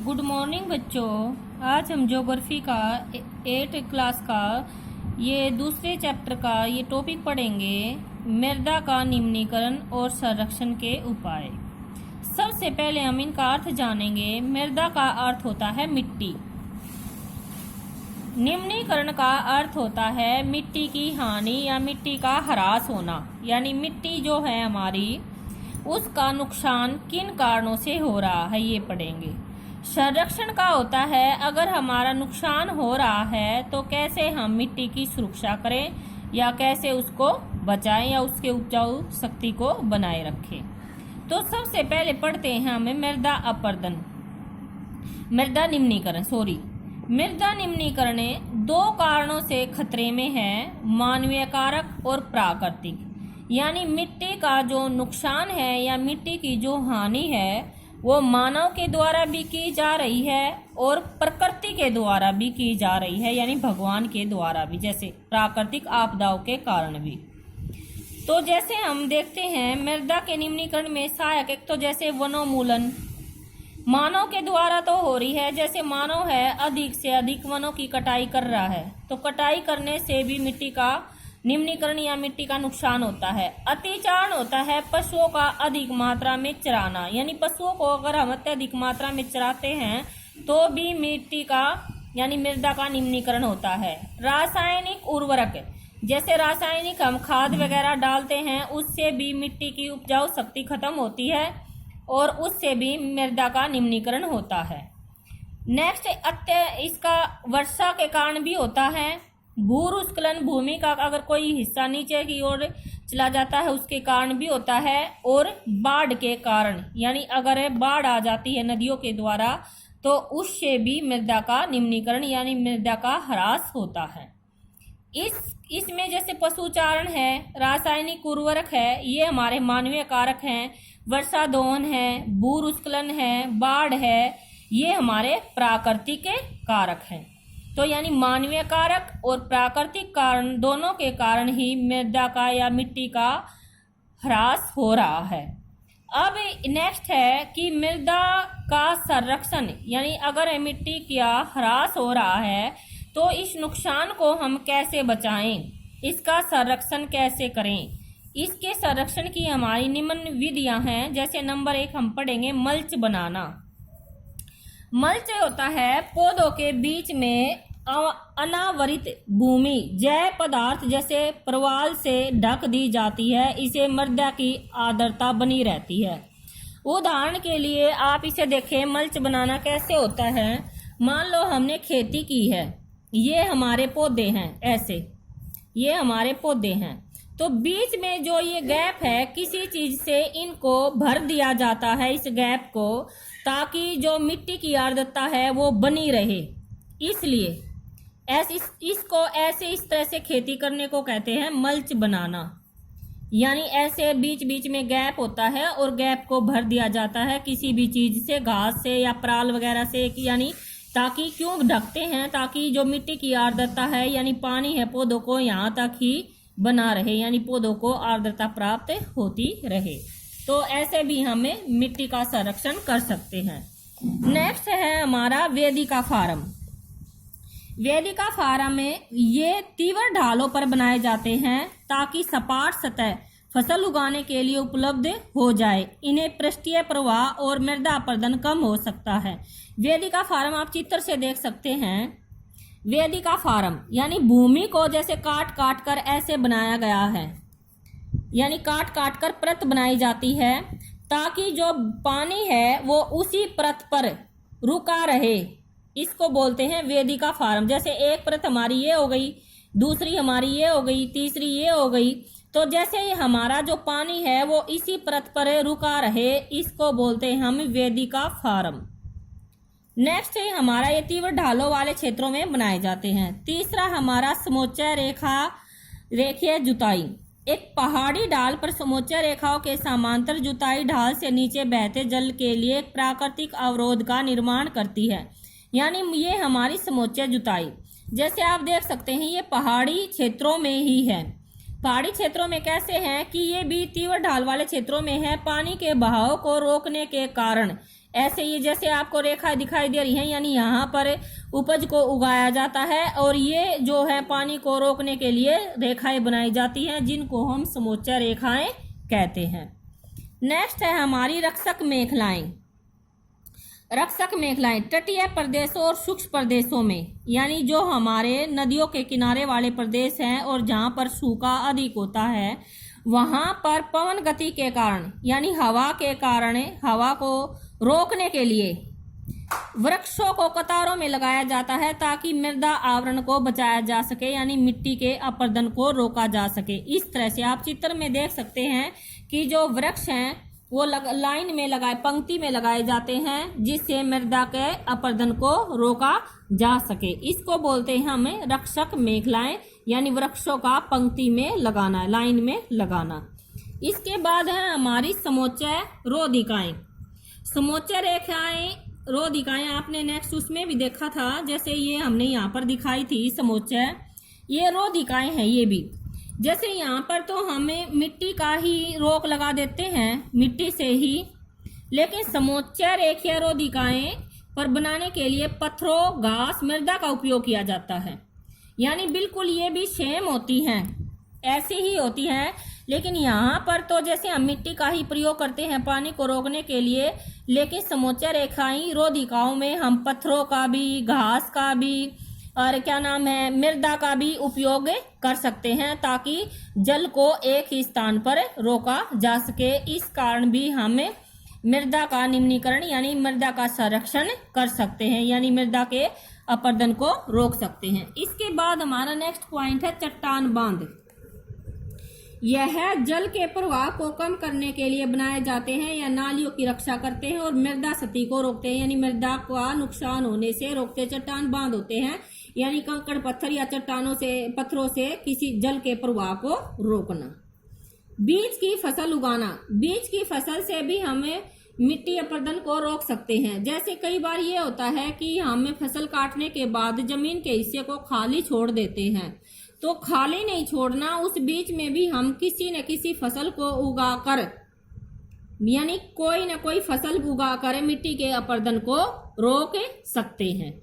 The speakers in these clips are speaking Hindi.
गुड मॉर्निंग बच्चों। आज हम ज्योग्राफी का 8 क्लास का ये दूसरे चैप्टर का ये टॉपिक पढ़ेंगे, मृदा का निम्नीकरण और संरक्षण के उपाय। सबसे पहले हम इनका अर्थ जानेंगे। मृदा का अर्थ होता है मिट्टी। निम्नीकरण का अर्थ होता है मिट्टी की हानि या मिट्टी का ह्रास होना, यानी मिट्टी जो है हमारी उसका नुकसान किन कारणों से हो रहा है ये पढ़ेंगे। संरक्षण का होता है अगर हमारा नुकसान हो रहा है तो कैसे हम मिट्टी की सुरक्षा करें या कैसे उसको बचाएं या उसके उपजाऊ शक्ति को बनाए रखें। तो सबसे पहले पढ़ते हैं हमें मृदा निम्नीकरण दो कारणों से खतरे में है, मानवीय कारक और प्राकृतिक। यानी मिट्टी का जो नुकसान है या मिट्टी की जो हानि है वो मानव के द्वारा भी की जा रही है और प्रकृति के द्वारा भी की जा रही है, यानी भगवान के द्वारा भी, जैसे प्राकृतिक आपदाओं के कारण भी। तो जैसे हम देखते हैं मृदा के निम्नीकरण में सहायक एक तो जैसे वनोन्मूलन मानव के द्वारा तो हो रही है, जैसे मानव है अधिक से अधिक वनों की कटाई कर रहा है, तो कटाई करने से भी मिट्टी का निम्नीकरण या मिट्टी का नुकसान होता है। अतिचारण होता है पशुओं का अधिक मात्रा में चराना, यानी पशुओं को अगर हम अत्यधिक मात्रा में चराते हैं तो भी मिट्टी का यानी मृदा का निम्नीकरण होता है। रासायनिक उर्वरक, जैसे रासायनिक हम खाद वगैरह डालते हैं उससे भी मिट्टी की उपजाऊ शक्ति खत्म होती है और उससे भी मृदा का निम्नीकरण होता है। नेक्स्ट इसका वर्षा के कारण भी होता है। भूस्खलन, भूमि का अगर कोई हिस्सा नीचे की ओर चला जाता है उसके कारण भी होता है, और बाढ़ के कारण, यानी अगर बाढ़ आ जाती है नदियों के द्वारा तो उससे भी मृदा का निम्नीकरण यानी मृदा का ह्रास होता है। इसमें जैसे पशुचारण है, रासायनिक उर्वरक है, ये हमारे मानवीय कारक हैं। वर्षा दोहन है, भूस्खलन है, बाढ़ है, ये हमारे प्राकृतिक कारक हैं। तो यानी मानवीय कारक और प्राकृतिक कारण दोनों के कारण ही मृदा का या मिट्टी का ह्रास हो रहा है। अब नेक्स्ट है कि मृदा का संरक्षण, यानी अगर मिट्टी का ह्रास हो रहा है तो इस नुकसान को हम कैसे बचाएं, इसका संरक्षण कैसे करें। इसके संरक्षण की हमारी निम्न विधियां हैं। जैसे नंबर 1 हम पढ़ेंगे मल्च बनाना। मल्च होता है पौधों के बीच में अनावरित भूमि जैव पदार्थ जैसे प्रवाल से ढक दी जाती है, इसे मृदा की आर्द्रता बनी रहती है। उदाहरण के लिए आप इसे देखें, मल्च बनाना कैसे होता है। मान लो हमने खेती की है, ये हमारे पौधे हैं, ऐसे ये हमारे पौधे हैं, तो बीच में जो ये गैप है किसी चीज से इनको भर दिया जाता है, इस गैप को, ताकि जो मिट्टी की आर्द्रता है वो बनी रहे। इसलिए इसको ऐसे इस तरह से खेती करने को कहते हैं मल्च बनाना। यानी ऐसे बीच बीच में गैप होता है और गैप को भर दिया जाता है किसी भी चीज से, घास से या पराल वगैरह से, यानी ताकि क्यों ढकते हैं, ताकि जो मिट्टी की आर्द्रता है यानी पानी है पौधों को यहाँ तक ही बना रहे, यानी पौधों को आर्द्रता प्राप्त होती रहे। तो ऐसे भी हमें मिट्टी का संरक्षण कर सकते हैं। नेक्स्ट है हमारा वेदिका फार्म। वेदिका फार्म में ये तीव्र ढालों पर बनाए जाते हैं ताकि सपाट सतह फसल उगाने के लिए उपलब्ध हो जाए। इन्हें पृष्ठीय प्रवाह और मृदा अपरदन कम हो सकता है। वेदिका फार्म आप चित्र से देख सकते हैं। वेदिका फार्म यानी भूमि को जैसे काट काट कर ऐसे बनाया गया है, यानी काट काट कर परत बनाई जाती है ताकि जो पानी है वो उसी परत पर रुका रहे। इसको बोलते हैं वेदिका फार्म। जैसे एक परत हमारी ये हो गई, दूसरी हमारी ये हो गई, तीसरी ये हो गई, तो जैसे हमारा जो पानी है वो इसी परत पर रुका रहे, इसको बोलते हैं हम वेदिका फार्म। नेक्स्ट है हमारा ये तीव्र ढालों वाले क्षेत्रों में बनाए जाते हैं। तीसरा हमारा समोच्च रेखीय जुताई। एक पहाड़ी ढाल पर समोच्च रेखाओं के समांतर जुताई ढाल से नीचे बहते जल के लिए एक प्राकृतिक अवरोध का निर्माण करती है, यानी ये हमारी समोच्च जुताई। जैसे आप देख सकते हैं ये पहाड़ी क्षेत्रों में ही है। पहाड़ी क्षेत्रों में कैसे है कि ये भी तीव्र ढाल वाले क्षेत्रों में है। पानी के बहाव को रोकने के कारण ऐसे ही जैसे आपको रेखा दिखाई दे रही है, यानी यहाँ पर उपज को उगाया जाता है और ये जो है पानी को रोकने के लिए रेखाएं बनाई जाती हैं, जिनको हम समोच्च रेखाएं कहते हैं। नेक्स्ट है हमारी रक्षक मेखलाएं। रक्षक मेखलाएं तटीय प्रदेशों और शुष्क प्रदेशों में, यानी जो हमारे नदियों के किनारे वाले प्रदेश हैं और जहाँ पर सूखा अधिक होता है, वहाँ पर पवन गति के कारण यानी हवा के कारण हवा को रोकने के लिए वृक्षों को कतारों में लगाया जाता है, ताकि मृदा आवरण को बचाया जा सके, यानी मिट्टी के अपरदन को रोका जा सके। इस तरह से आप चित्र में देख सकते हैं कि जो वृक्ष हैं वो लाइन में लगाए, पंक्ति में लगाए जाते हैं, जिससे मृदा के अपरदन को रोका जा सके। इसको बोलते हैं हमें रक्षक मेखलाएं, यानी वृक्षों का पंक्ति में लगाना, लाइन में लगाना। इसके बाद है हमारी समोच्च रोधिकाएं। समोच्च रेखाएं रोधिकाएं आपने नेक्स्ट उसमें भी देखा था, जैसे ये हमने यहाँ पर दिखाई थी समोच्च, ये रोधिकाएं हैं। ये भी जैसे यहाँ पर तो हमें मिट्टी का ही रोक लगा देते हैं, मिट्टी से ही, लेकिन समोच्च रेखीय रोधिकाएं पर बनाने के लिए पत्थरों, घास, मृदा का उपयोग किया जाता है। यानी बिल्कुल ये भी सेम होती हैं, ऐसी ही होती हैं, लेकिन यहाँ पर तो जैसे हम मिट्टी का ही प्रयोग करते हैं पानी को रोकने के लिए, लेकिन समोच्च रेखाएं रोधिकाओं में हम पत्थरों का भी, घास का भी और क्या नाम है मृदा का भी उपयोग कर सकते हैं, ताकि जल को एक ही स्थान पर रोका जा सके। इस कारण भी हमें मृदा का निम्नीकरण यानी मृदा का संरक्षण कर सकते हैं, यानी मृदा के अपरदन को रोक सकते हैं। इसके बाद हमारा नेक्स्ट पॉइंट है चट्टान बांध। यह जल के प्रवाह को कम करने के लिए बनाए जाते हैं या नालियों की रक्षा करते हैं और मृदा सतही को रोकते हैं, यानी मृदा का नुकसान होने से रोकते। चट्टान बांध होते हैं यानी कंकड़ पत्थर या चट्टानों से, पत्थरों से किसी जल के प्रवाह को रोकना। बीज की फसल उगाना। बीज की फसल से भी हमें मिट्टी अपरदन को रोक सकते हैं। जैसे कई बार ये होता है कि हमें फसल काटने के बाद जमीन के हिस्से को खाली छोड़ देते हैं, तो खाली नहीं छोड़ना, उस बीच में भी हम किसी न किसी फसल को उगाकर, यानी कोई न कोई फसल उगाकर मिट्टी के अपरदन को रोक सकते हैं।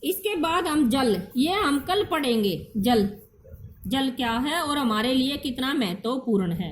इसके बाद हम जल, ये हम कल पढ़ेंगे जल क्या है और हमारे लिए कितना महत्वपूर्ण है।